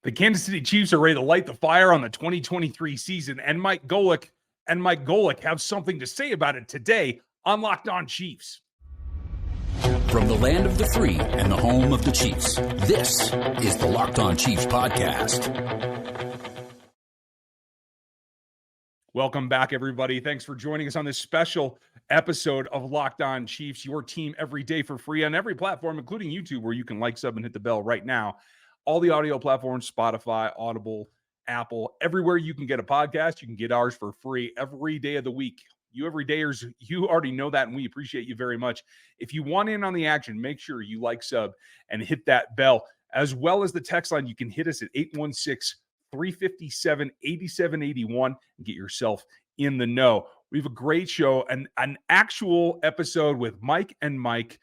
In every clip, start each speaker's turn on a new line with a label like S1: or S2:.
S1: The Kansas City Chiefs are ready to light the fire on the 2023 season, and Mike Golic have something to say about it today on Locked On Chiefs.
S2: From the land of the free and the home of the Chiefs, this is the Locked On Chiefs podcast.
S1: Welcome back, everybody. Thanks for joining us on this special episode of Locked On Chiefs, your team every day for free on every platform, including YouTube, where you can like, sub, and hit the bell right now. All the audio platforms, Spotify, Audible, Apple, everywhere you can get a podcast, you can get ours for free every day of the week. You everydayers, you already know that, and we appreciate you very much. If you want in on the action, make sure you like, sub, and hit that bell, as well as the text line. You can hit us at 816-357-8781 and get yourself in the know. We have a great show, and an actual episode with Mike and Mike,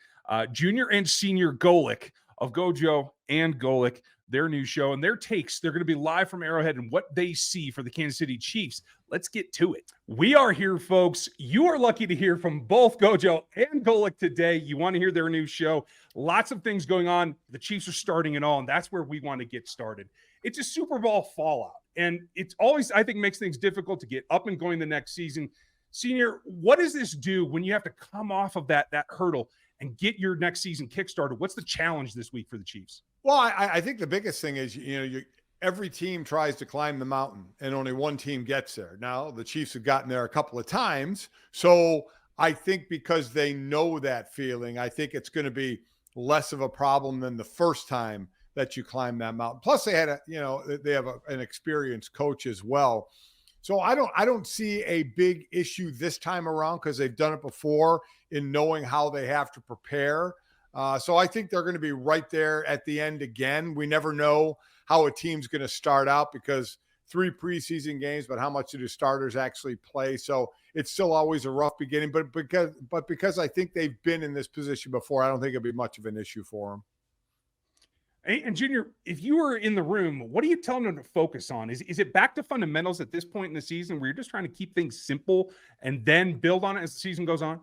S1: junior and senior Golic of GoJo and Golic, their new show and their takes. They're going to be live from Arrowhead and what they see for the Kansas City Chiefs. Let's get to it. We are here, folks. You are lucky to hear from both GoJo and Golic today. You want to hear their new show. Lots of things going on. The Chiefs are starting it all, and that's where we want to get started. It's a Super Bowl fallout, and it's always, I think, makes things difficult to get up and going the next season. Senior, what does this do when you have to come off of that hurdle and get your next season kickstarted? What's the challenge this week for the Chiefs?
S3: Well, I think the biggest thing is, every team tries to climb the mountain and only one team gets there. Now, the Chiefs have gotten there a couple of times. So I think because they know that feeling, I think it's going to be less of a problem than the first time that you climb that mountain. Plus they had they have an experienced coach as well. So I don't see a big issue this time around because they've done it before in knowing how they have to prepare. So I think they're going to be right there at the end again. We never know how a team's going to start out because 3 preseason games, but how much do the starters actually play? So it's still always a rough beginning. But because I think they've been in this position before, I don't think it'll be much of an issue for them.
S1: And Junior, if you were in the room, what are you telling them to focus on? Is it back to fundamentals at this point in the season where you're just trying to keep things simple and then build on it as the season goes on?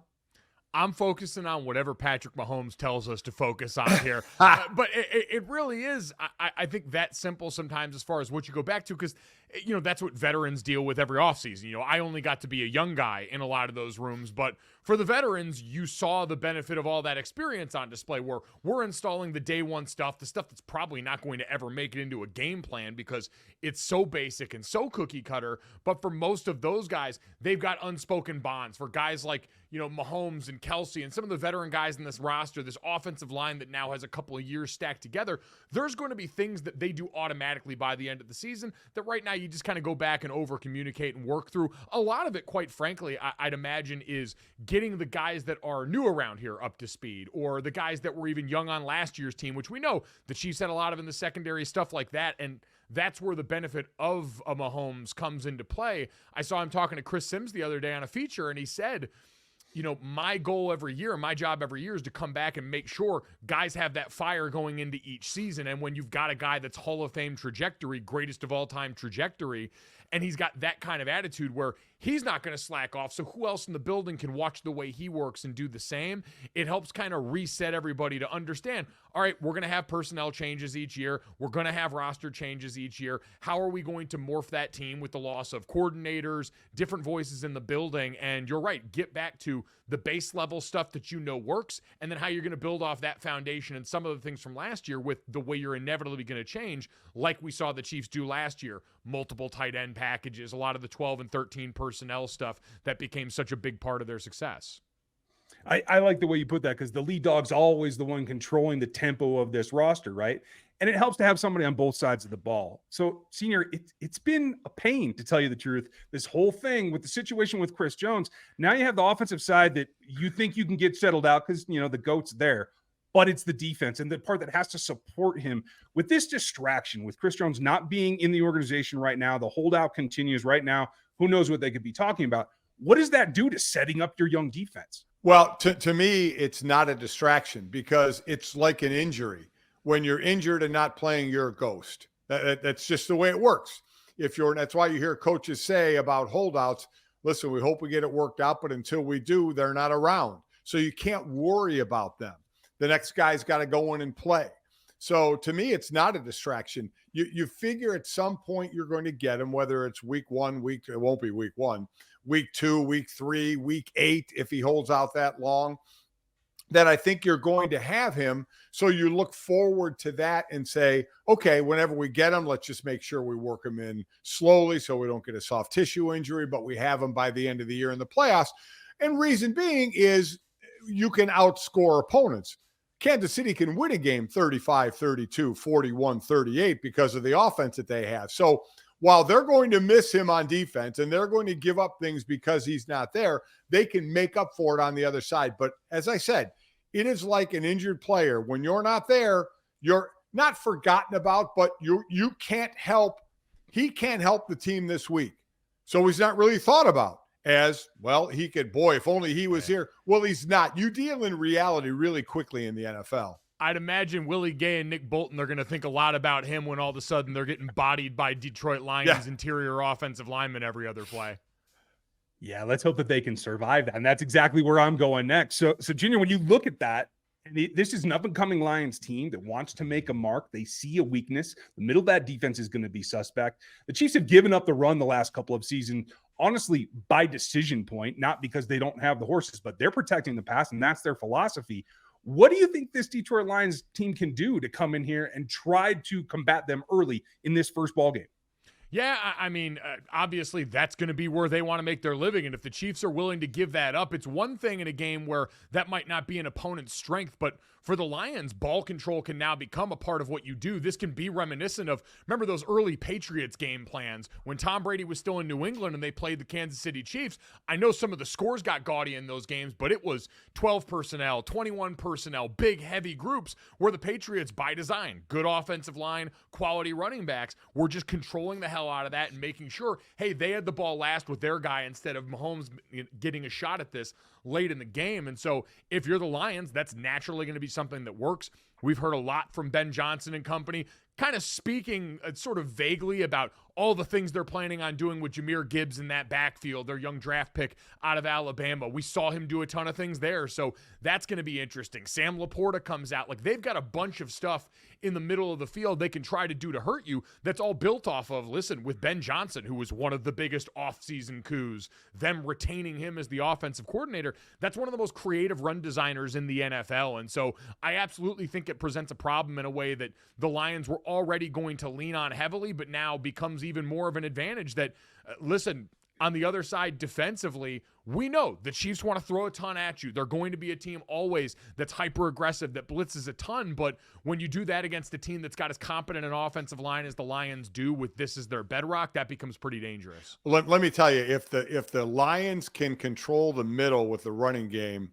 S4: I'm focusing on whatever Patrick Mahomes tells us to focus on here. But it really is, I think, that simple sometimes as far as what you go back to, because, that's what veterans deal with every offseason. I only got to be a young guy in a lot of those rooms, but for the veterans, you saw the benefit of all that experience on display where we're installing the day one stuff, the stuff that's probably not going to ever make it into a game plan because it's so basic and so cookie cutter. But for most of those guys, they've got unspoken bonds. For guys like, Mahomes and Kelsey and some of the veteran guys in this roster, this offensive line that now has a couple of years stacked together, there's going to be things that they do automatically by the end of the season that right now you just kind of go back and over communicate and work through. A lot of it, quite frankly, I'd imagine is getting the guys that are new around here up to speed, or the guys that were even young on last year's team, which we know the Chiefs had a lot of in the secondary, stuff like that. And that's where the benefit of a Mahomes comes into play. I saw him talking to Chris Sims the other day on a feature, and he said, my goal every year, my job every year is to come back and make sure guys have that fire going into each season. And when you've got a guy that's Hall of Fame trajectory, greatest of all time trajectory, and he's got that kind of attitude where he's not going to slack off, so who else in the building can watch the way he works and do the same? It helps kind of reset everybody to understand, all right, we're going to have personnel changes each year. We're going to have roster changes each year. How are we going to morph that team with the loss of coordinators, different voices in the building? And you're right, get back to the base level stuff that works, and then how you're going to build off that foundation and some of the things from last year with the way you're inevitably going to change, like we saw the Chiefs do last year. Multiple tight end packages, a lot of the 12 and 13 personnel stuff that became such a big part of their success.
S1: I like the way you put that because the lead dog's always the one controlling the tempo of this roster, right? And it helps to have somebody on both sides of the ball. So, Senior, it's been a pain, to tell you the truth, this whole thing with the situation with Chris Jones. Now you have the offensive side that you think you can get settled out because, the GOAT's there. But it's the defense and the part that has to support him with this distraction, with Chris Jones not being in the organization right now. The holdout continues right now. Who knows what they could be talking about? What does that do to setting up your young defense?
S3: Well, to me, it's not a distraction because it's like an injury. When you're injured and not playing, you're a ghost. That's just the way it works. That's why you hear coaches say about holdouts, listen, we hope we get it worked out, but until we do, they're not around. So you can't worry about them. The next guy's got to go in and play. So to me, it's not a distraction. You figure at some point you're going to get him, whether it's week 1, it won't be week 1, week 2, week 3, week 8, if he holds out that long, that I think you're going to have him. So you look forward to that and say, okay, whenever we get him, let's just make sure we work him in slowly so we don't get a soft tissue injury, but we have him by the end of the year in the playoffs. And reason being is you can outscore opponents. Kansas City can win a game 35-32, 41-38 because of the offense that they have. So while they're going to miss him on defense and they're going to give up things because he's not there, they can make up for it on the other side. But as I said, it is like an injured player. When you're not there, you're not forgotten about, but you can't help. He can't help the team this week. So he's not really thought about as, well, he could, boy, if only he was here. Well, he's not. You deal in reality really quickly in the NFL.
S4: I'd imagine Willie Gay and Nick Bolton are going to think a lot about him when all of a sudden they're getting bodied by Detroit Lions interior offensive linemen every other play.
S1: Yeah, let's hope that they can survive that. And that's exactly where I'm going next. So Junior, when you look at that, and this is an up-and-coming Lions team that wants to make a mark. They see a weakness. The middle of that defense is going to be suspect. The Chiefs have given up the run the last couple of seasons, honestly, by decision point, not because they don't have the horses, but they're protecting the pass, and that's their philosophy. What do you think this Detroit Lions team can do to come in here and try to combat them early in this first ball game?
S4: Yeah, I mean, obviously that's going to be where they want to make their living. And if the Chiefs are willing to give that up, it's one thing in a game where that might not be an opponent's strength, but for the Lions, ball control can now become a part of what you do. This can be reminiscent of, remember those early Patriots game plans when Tom Brady was still in New England and they played the Kansas City Chiefs. I know some of the scores got gaudy in those games, but it was 12 personnel, 21 personnel, big, heavy groups where the Patriots, by design, good offensive line, quality running backs, were just controlling the hell out of that and making sure, hey, they had the ball last with their guy instead of Mahomes getting a shot at this late in the game. And so if you're the Lions, that's naturally going to be something that works. We've heard a lot from Ben Johnson and company, kind of speaking sort of vaguely about all the things they're planning on doing with Jahmyr Gibbs in that backfield, their young draft pick out of Alabama. We saw him do a ton of things there, so that's going to be interesting. Sam Laporta comes out. Like, they've got a bunch of stuff in the middle of the field they can try to do to hurt you that's all built off of, listen, with Ben Johnson, who was one of the biggest offseason coups, them retaining him as the offensive coordinator. That's one of the most creative run designers in the NFL, and so I absolutely think it presents a problem in a way that the Lions were already going to lean on heavily, but now becomes even more of an advantage that, listen, on the other side defensively, we know the Chiefs want to throw a ton at you. They're going to be a team always that's hyper-aggressive, that blitzes a ton, but when you do that against a team that's got as competent an offensive line as the Lions do with this as their bedrock, that becomes pretty dangerous.
S3: Let me tell you, if the Lions can control the middle with the running game,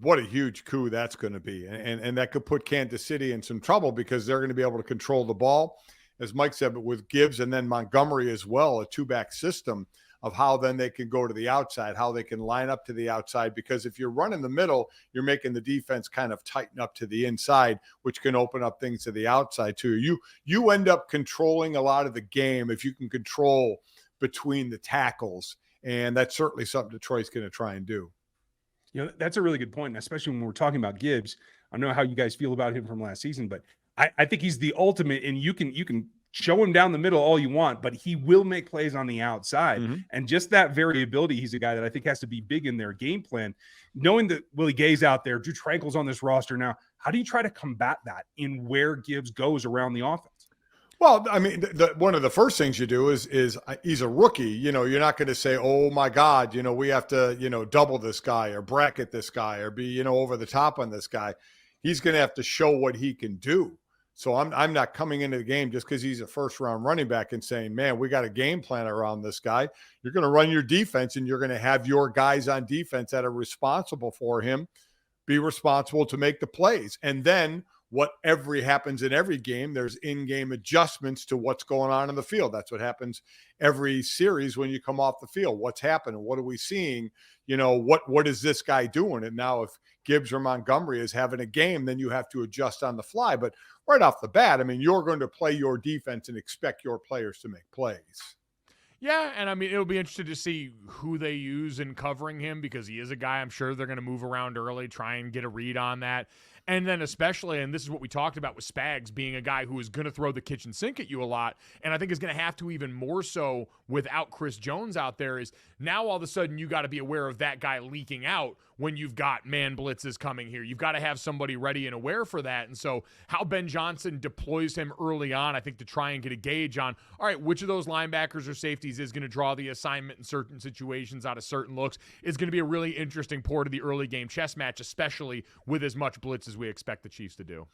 S3: what a huge coup that's going to be. And that could put Kansas City in some trouble because they're going to be able to control the ball, as Mike said, but with Gibbs and then Montgomery as well, a two-back system of how then they can go to the outside, how they can line up to the outside. Because if you're running the middle, you're making the defense kind of tighten up to the inside, which can open up things to the outside too. You end up controlling a lot of the game if you can control between the tackles. And that's certainly something Detroit's going to try and do.
S1: You know, that's a really good point, especially when we're talking about Gibbs. I don't know how you guys feel about him from last season, but I think he's the ultimate, and you can show him down the middle all you want, but he will make plays on the outside. Mm-hmm. And just that variability, he's a guy that I think has to be big in their game plan. Knowing that Willie Gay's out there, Drew Tranquil's on this roster now, how do you try to combat that in where Gibbs goes around the offense?
S3: Well, I mean, one of the first things you do is he's a rookie. You know, you're not going to say, oh, my God, you know, we have to, you know, double this guy or bracket this guy or be, you know, over the top on this guy. He's going to have to show what he can do. So I'm not coming into the game just because he's a first-round running back and saying, man, we got a game plan around this guy. You're going to run your defense, and you're going to have your guys on defense that are responsible for him be responsible to make the plays. And then happens in every game, there's in-game adjustments to what's going on in the field. That's what happens every series when you come off the field. What's happening? What are we seeing? You know, what is this guy doing? And now if Gibbs or Montgomery is having a game, then you have to adjust on the fly. But right off the bat, I mean, you're going to play your defense and expect your players to make plays.
S4: Yeah, and I mean, it'll be interesting to see who they use in covering him because he is a guy I'm sure they're going to move around early, try and get a read on that. And then especially, and this is what we talked about with Spags being a guy who is going to throw the kitchen sink at you a lot, and I think is going to have to even more so without Chris Jones out there, is now all of a sudden you got to be aware of that guy leaking out when you've got man blitzes coming here. You've got to have somebody ready and aware for that. And so how Ben Johnson deploys him early on, I think, to try and get a gauge on, all right, which of those linebackers or safeties is going to draw the assignment in certain situations out of certain looks, is going to be a really interesting part of the early game chess match, especially with as much blitz as we expect the Chiefs to do.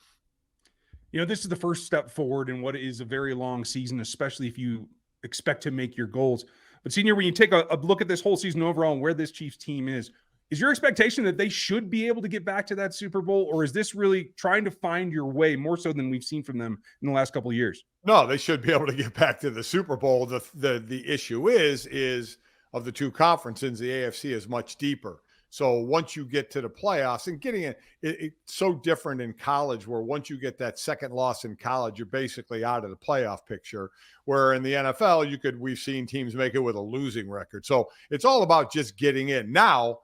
S1: You know, this is the first step forward in what is a very long season, especially if you expect to make your goals. But Senior, when you take a look at this whole season overall and where this Chiefs team is your expectation that they should be able to get back to that Super Bowl, or is this really trying to find your way more so than we've seen from them in the last couple of years?
S3: No, they should be able to get back to the Super Bowl. The issue is of the two conferences, the AFC is much deeper. So once you get to the playoffs, and getting it's so different in college, where once you get that second loss in college, you're basically out of the playoff picture. Where in the NFL, we've seen teams make it with a losing record. So it's all about just getting in. Now,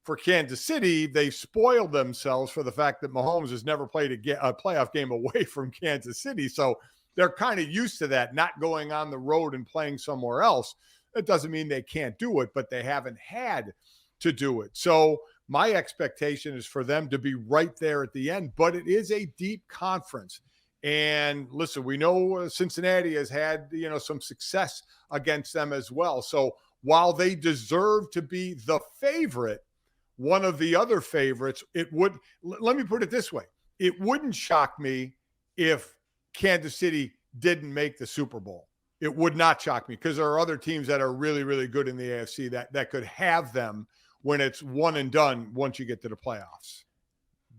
S3: for Kansas City, they spoiled themselves for the fact that Mahomes has never played a playoff game away from Kansas City. So they're kind of used to that, not going on the road and playing somewhere else. That doesn't mean they can't do it, but they haven't had to do it. So my expectation is for them to be right there at the end, but it is a deep conference. And listen, we know Cincinnati has had, some success against them as well. So while they deserve to be the favorite, one of the other favorites, let me put it this way. It wouldn't shock me if Kansas City didn't make the Super Bowl. It would not shock me, because there are other teams that are really, really good in the AFC that could have them when it's one and done once you get to the playoffs.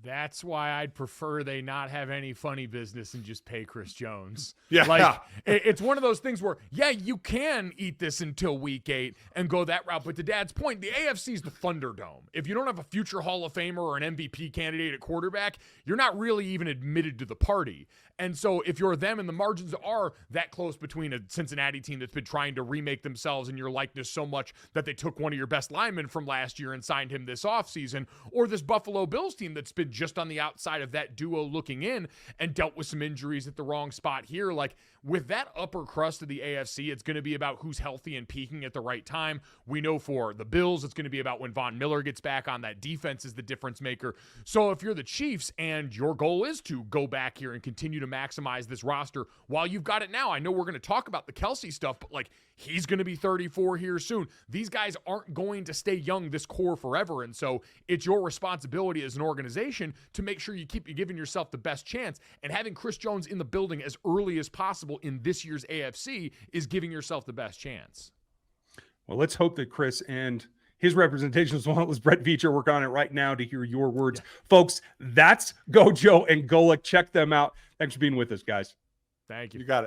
S4: That's why I'd prefer they not have any funny business and just pay Chris Jones.
S3: Yeah.
S4: It's one of those things where, you can eat this until week 8 and go that route. But to Dad's point, the AFC is the Thunderdome. If you don't have a future Hall of Famer or an MVP candidate at quarterback, you're not really even admitted to the party. And so if you're them and the margins are that close between a Cincinnati team that's been trying to remake themselves in your likeness so much that they took one of your best linemen from last year and signed him this offseason, or this Buffalo Bills team that's been just on the outside of that duo looking in and dealt with some injuries at the wrong spot here, with that upper crust of the AFC, it's going to be about who's healthy and peaking at the right time. We know for the Bills, it's going to be about when Von Miller gets back on. That defense is the difference maker. So if you're the Chiefs and your goal is to go back here and continue to maximize this roster while you've got it now, I know we're going to talk about the Kelsey stuff, but he's going to be 34 here soon. These guys aren't going to stay young, this core, forever. And so it's your responsibility as an organization to make sure you keep giving yourself the best chance. And having Chris Jones in the building as early as possible in this year's AFC is giving yourself the best chance.
S1: Well, let's hope that Chris and his representation, as well as Brett Veach, work on it right now to hear your words. Yeah. Folks, that's GoJo and Golic. Check them out. Thanks for being with us, guys.
S4: Thank you.
S3: You got it.